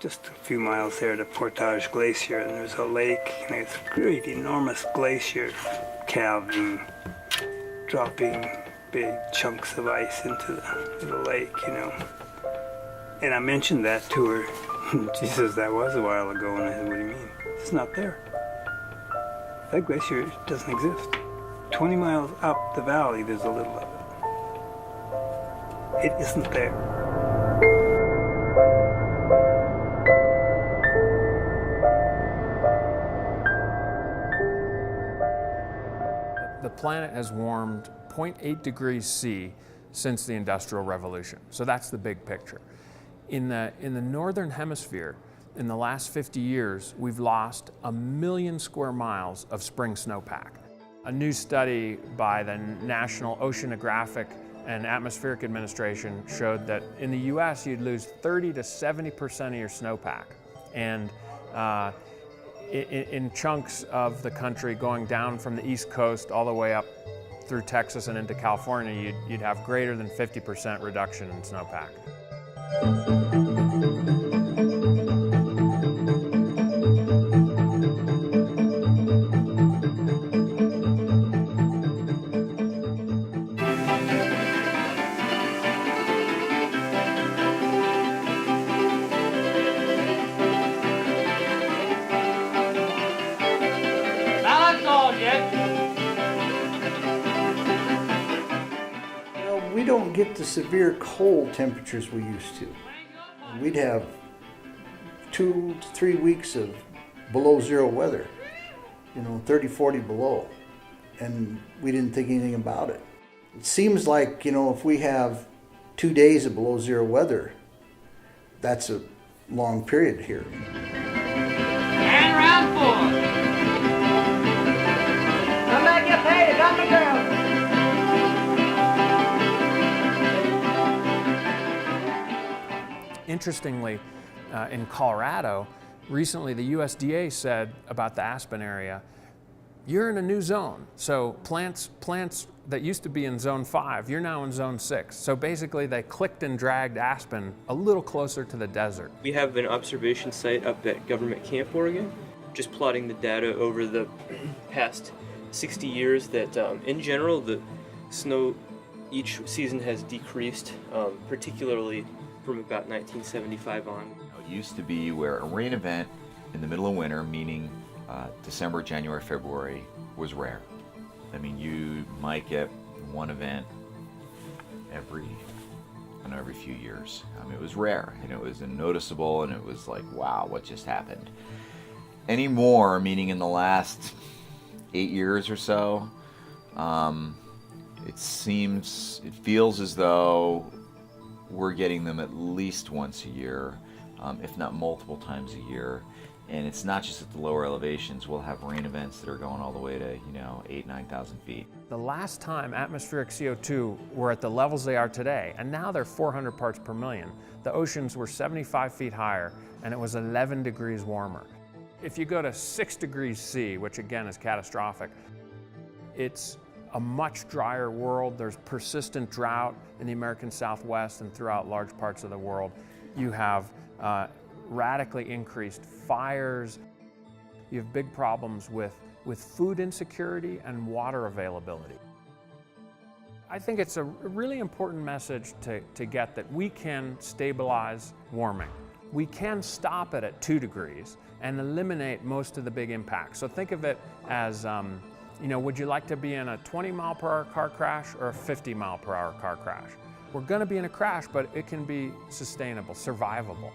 just a few miles there to Portage Glacier, and there's a lake, and it's a great enormous glacier calving, dropping big chunks of ice into the lake, you know. And I mentioned that to her. She says, that was a while ago, and I said, what do you mean? It's not there. That glacier doesn't exist. 20 miles up the valley, there's a little of it. It isn't there. The planet has warmed 0.8 degrees C since the Industrial Revolution. So that's the big picture. In the Northern Hemisphere, in the last 50 years, we've lost 1 million square miles of spring snowpack. A new study by the National Oceanographic and Atmospheric Administration showed that in the US, you'd lose 30 to 70% of your snowpack. And in chunks of the country going down from the East Coast all the way up through Texas and into California, you'd have greater than 50% reduction in snowpack. We don't get the severe cold temperatures we used to. We'd have 2 to 3 weeks of below zero weather, 30, 40 below, and we didn't think anything about it. It seems like, if we have 2 days of below zero weather, that's a long period here. And round 4. Come back, get paid, got my girl. Interestingly, in Colorado, recently the USDA said about the aspen area, you're in a new zone. So plants that used to be in zone 5, you're now in zone 6. So basically they clicked and dragged aspen a little closer to the desert. We have an observation site up at Government Camp, Oregon, just plotting the data over the past 60 years that in general the snow each season has decreased, particularly from about 1975 on. It used to be where a rain event in the middle of winter, meaning December, January, February, was rare. I mean, you might get one event every few years. It was rare, and it was noticeable, and it was like, wow, what just happened? Anymore, meaning in the last 8 years or so, it feels as though we're getting them at least once a year, if not multiple times a year. And it's not just at the lower elevations. We'll have rain events that are going all the way to 8,000, 9,000 feet. The last time atmospheric CO2 were at the levels they are today, and now they're 400 parts per million, the oceans were 75 feet higher, and it was 11 degrees warmer. If you go to 6 degrees C, which again is catastrophic, it's a much drier world. There's persistent drought in the American Southwest and throughout large parts of the world. You have radically increased fires. You have big problems with food insecurity and water availability. I think it's a really important message to get that we can stabilize warming. We can stop it at 2 degrees and eliminate most of the big impacts. So think of it as would you like to be in a 20-mile-per-hour car crash or a 50-mile-per-hour car crash? We're going to be in a crash, but it can be sustainable, survivable.